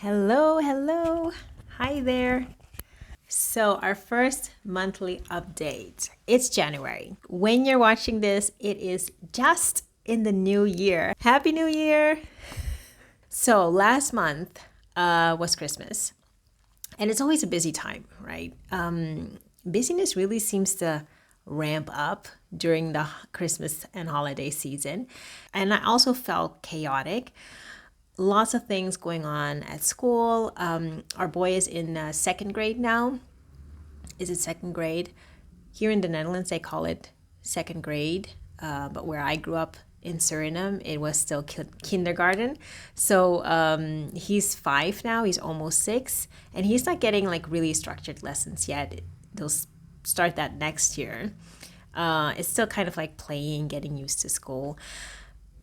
Hello, hello. Hi there. So, our first monthly update. It's January. When you're watching this, it is just in the new year. Happy New Year! So, last month was Christmas, and it's always a busy time, right? Busyness really seems to ramp up during the Christmas and holiday season. And I also felt chaotic. Lots of things going on at school. Our boy is in second grade now. Is it second grade? Here in the Netherlands, they call it second grade. But where I grew up in Suriname, it was still kindergarten. So he's 5 now. He's almost 6. And he's not getting like really structured lessons yet. They'll start that next year. It's still kind of like playing, getting used to school.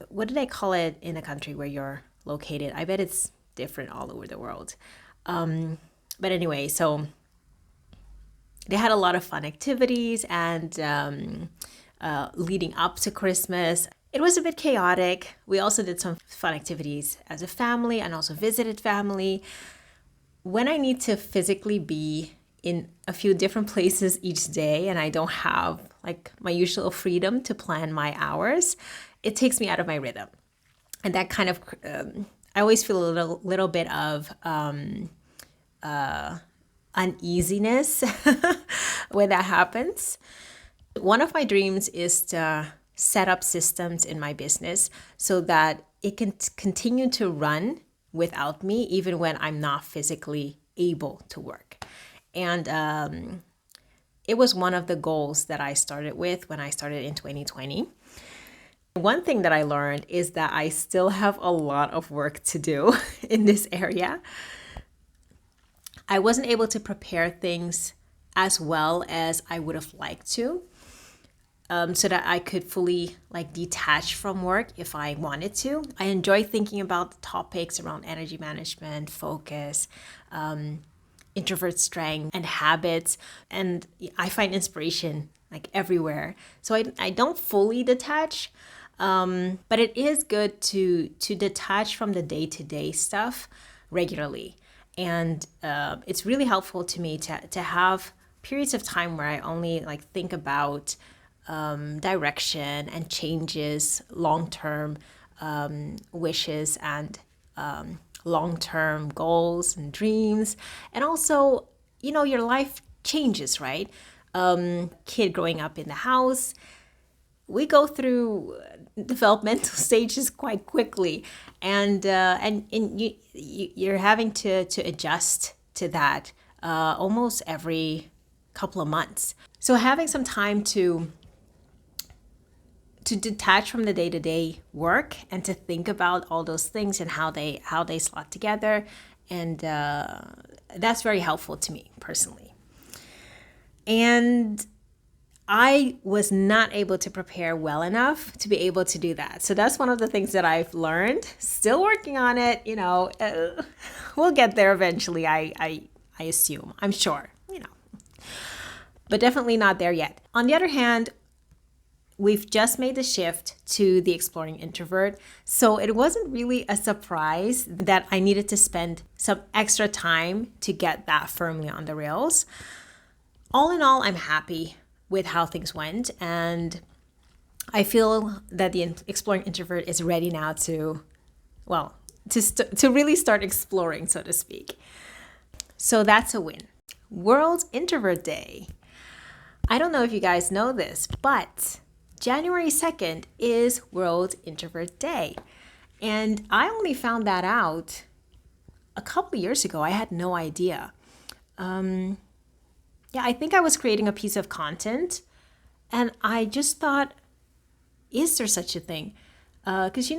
What do they call it in a country where you're located? I bet it's different all over the world. But anyway, so they had a lot of fun activities and leading up to Christmas. It was a bit chaotic. We also did some fun activities as a family and also visited family. When I need to physically be in a few different places each day and I don't have like my usual freedom to plan my hours, it takes me out of my rhythm. And that kind of, I always feel a little bit of uneasiness when that happens. One of my dreams is to set up systems in my business so that it can continue to run without me, even when I'm not physically able to work. And it was one of the goals that I started with when I started in 2020. One thing that I learned is that I still have a lot of work to do in this area. I wasn't able to prepare things as well as I would have liked to, so that I could fully like detach from work if I wanted to. I enjoy thinking about the topics around energy management, focus, introvert strength, and habits, and I find inspiration like everywhere. So I don't fully detach. But it is good to detach from the day-to-day stuff regularly. And it's really helpful to me to have periods of time where I only like think about direction and changes, long-term wishes and long-term goals and dreams. And also, your life changes, right? Kid growing up in the house, we go through developmental stages quite quickly, and you're having to adjust to that almost every couple of months. So having some time to detach from the day-to-day work and to think about all those things and how they slot together, and that's very helpful to me personally. And I was not able to prepare well enough to be able to do that. So that's one of the things that I've learned. Still working on it, we'll get there eventually. I assume, I'm sure, but definitely not there yet. On the other hand, we've just made the shift to the Exploring Introvert. So it wasn't really a surprise that I needed to spend some extra time to get that firmly on the rails. All in all, I'm happy with how things went, and I feel that the Exploring Introvert is ready now to really start exploring, so to speak. So that's a win. World Introvert Day. I don't know if you guys know this, but January 2nd is World Introvert Day. And I only found that out a couple years ago. I had no idea. I think I was creating a piece of content and I just thought, is there such a thing? Because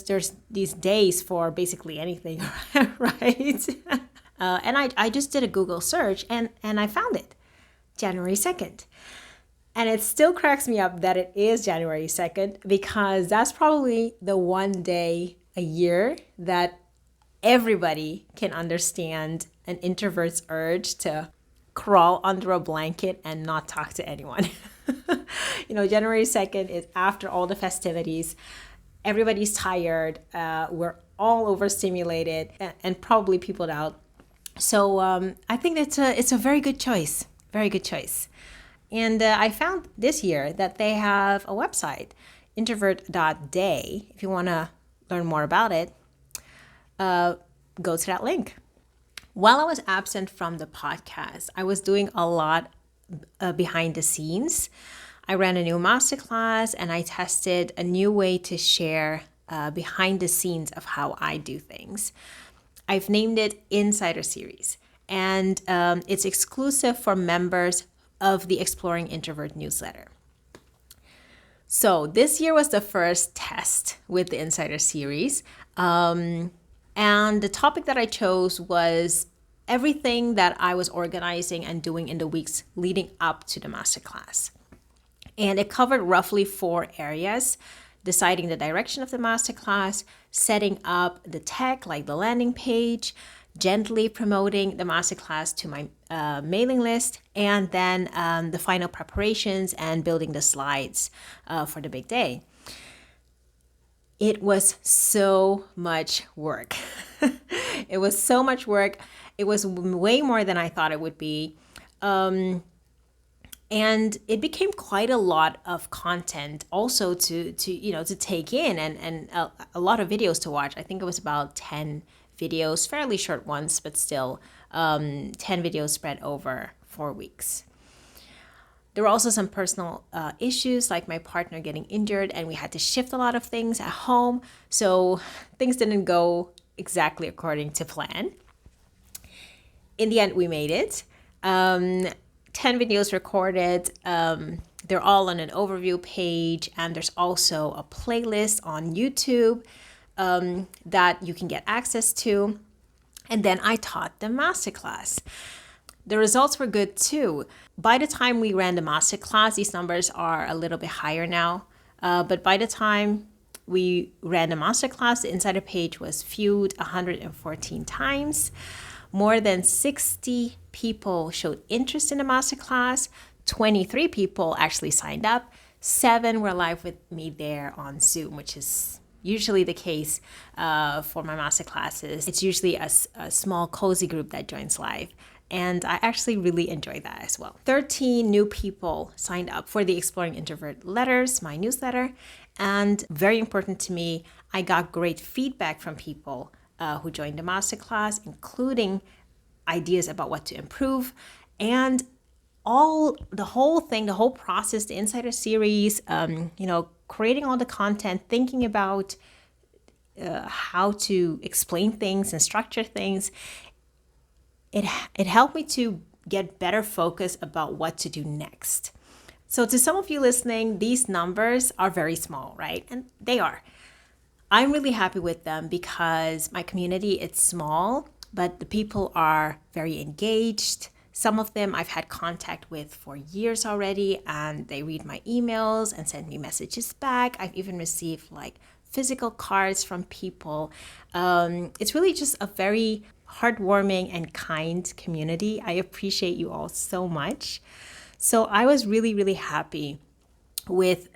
there's these days for basically anything, right? And I just did a Google search and I found it, January 2nd. And it still cracks me up that it is January 2nd because that's probably the one day a year that everybody can understand an introvert's urge to crawl under a blanket and not talk to anyone. January 2nd is after all the festivities. Everybody's tired. We're all overstimulated and probably peopled out. So I think it's a very good choice. Very good choice. And I found this year that they have a website, introvert.day. If you want to learn more about it, go to that link. While I was absent from the podcast, I was doing a lot behind the scenes. I ran a new masterclass and I tested a new way to share behind the scenes of how I do things. I've named it Insider Series, and it's exclusive for members of the Exploring Introvert newsletter. So this year was the first test with the Insider Series. And the topic that I chose was everything that I was organizing and doing in the weeks leading up to the masterclass. And it covered roughly 4 areas: deciding the direction of the masterclass, setting up the tech like the landing page, gently promoting the masterclass to my mailing list, and then the final preparations and building the slides for the big day. It was so much work. It was so much work. It was way more than I thought it would be. And it became quite a lot of content also to take in, and a lot of videos to watch. I think it was about 10 videos, fairly short ones, but still 10 videos spread over 4 weeks. There were also some personal issues, like my partner getting injured, and we had to shift a lot of things at home. So things didn't go exactly according to plan. In the end, we made it. 10 videos recorded. They're all on an overview page, and there's also a playlist on YouTube that you can get access to. And then I taught the masterclass. The results were good too. By the time we ran the masterclass, these numbers are a little bit higher now. But by the time we ran the masterclass, the Insider page was viewed 114 times. More than 60 people showed interest in the masterclass. 23 people actually signed up. 7 were live with me there on Zoom, which is usually the case for my masterclasses. It's usually a small, cozy group that joins live. And I actually really enjoy that as well. 13 new people signed up for the Exploring Introvert letters, my newsletter. And very important to me, I got great feedback from people who joined the masterclass, including ideas about what to improve, and the whole process, the Insider Series, creating all the content, thinking about how to explain things and structure things. It helped me to get better focus about what to do next. So to some of you listening, these numbers are very small, right? And they are. I'm really happy with them because my community, it's small, but the people are very engaged. Some of them I've had contact with for years already, and they read my emails and send me messages back. I've even received physical cards from people. It's really just a very heartwarming and kind community. I appreciate you all so much. So I was really, really happy with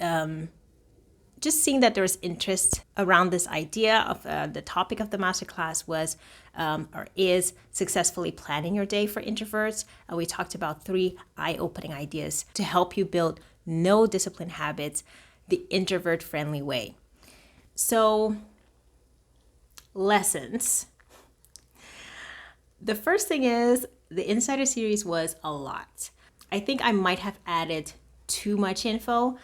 just seeing that there was interest around this idea of the topic of the masterclass was or is successfully planning your day for introverts. We talked about 3 eye-opening ideas to help you build no discipline habits the introvert-friendly way. So, lessons. The first thing is the Insider Series was a lot. I think I might have added too much info.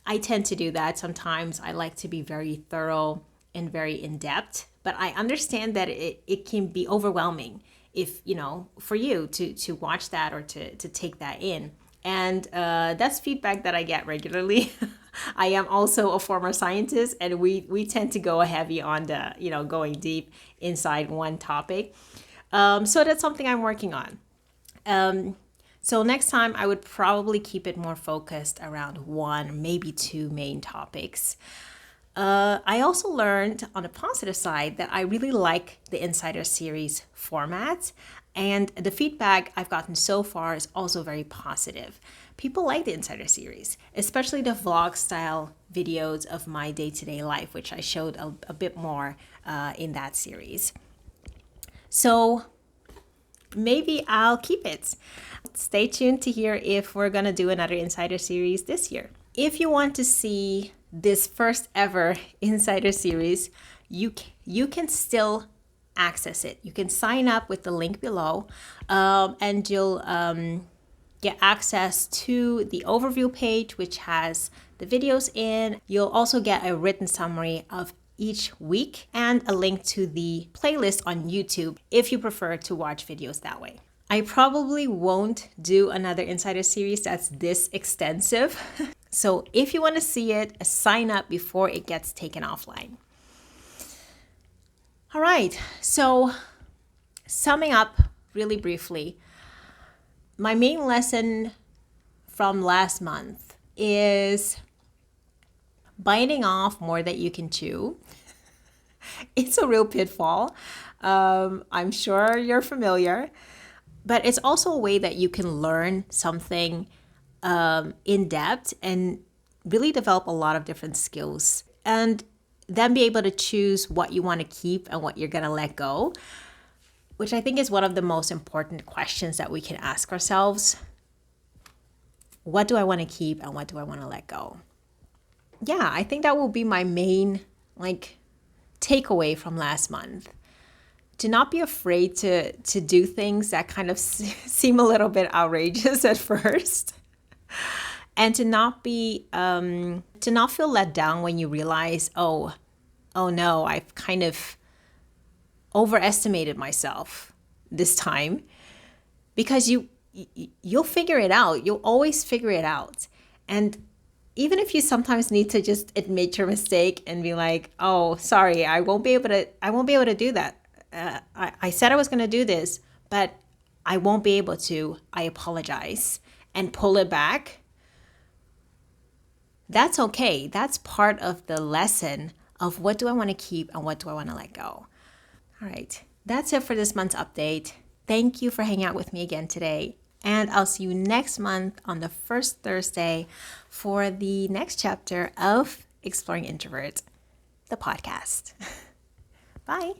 I tend to do that sometimes. I like to be very thorough and very in-depth, but I understand that it can be overwhelming if, for you to watch that or to take that in. And that's feedback that I get regularly. I am also a former scientist, and we tend to go heavy on the, going deep inside one topic. So that's something I'm working on. So next time I would probably keep it more focused around 1, maybe 2 main topics. I also learned on the positive side that I really like the Insider Series format, and the feedback I've gotten so far is also very positive. People like the Insider Series, especially the vlog style videos of my day-to-day life, which I showed a bit more in that series. So maybe I'll keep it. Stay tuned to hear if we're going to do another Insider series this year. If you want to see this first ever Insider series, you can still access it. You can sign up with the link below, and you'll get access to the overview page, which has the videos in. You'll also get a written summary of each week and a link to the playlist on YouTube if you prefer to watch videos that way. I probably won't do another Insider series that's this extensive. So if you want to see it, sign up before it gets taken offline. All right, so summing up really briefly, my main lesson from last month is biting off more than you can chew. It's a real pitfall. I'm sure you're familiar, but it's also a way that you can learn something in depth and really develop a lot of different skills, and then be able to choose what you want to keep and what you're going to let go, which I think is one of the most important questions that we can ask ourselves. What do I want to keep and what do I want to let go? Yeah, I think that will be my main takeaway from last month. To not be afraid to do things that kind of seem a little bit outrageous at first, and to not feel let down when you realize, oh no, I've kind of overestimated myself this time, because you'll figure it out. You'll always figure it out. And even if you sometimes need to just admit your mistake and be like, oh, sorry, I won't be able to do that. I said I was going to do this, but I won't be able to. I apologize, and pull it back. That's okay. That's part of the lesson of what do I want to keep and what do I want to let go. All right. That's it for this month's update. Thank you for hanging out with me again today. And I'll see you next month on the first Thursday for the next chapter of Exploring Introvert, the podcast. Bye.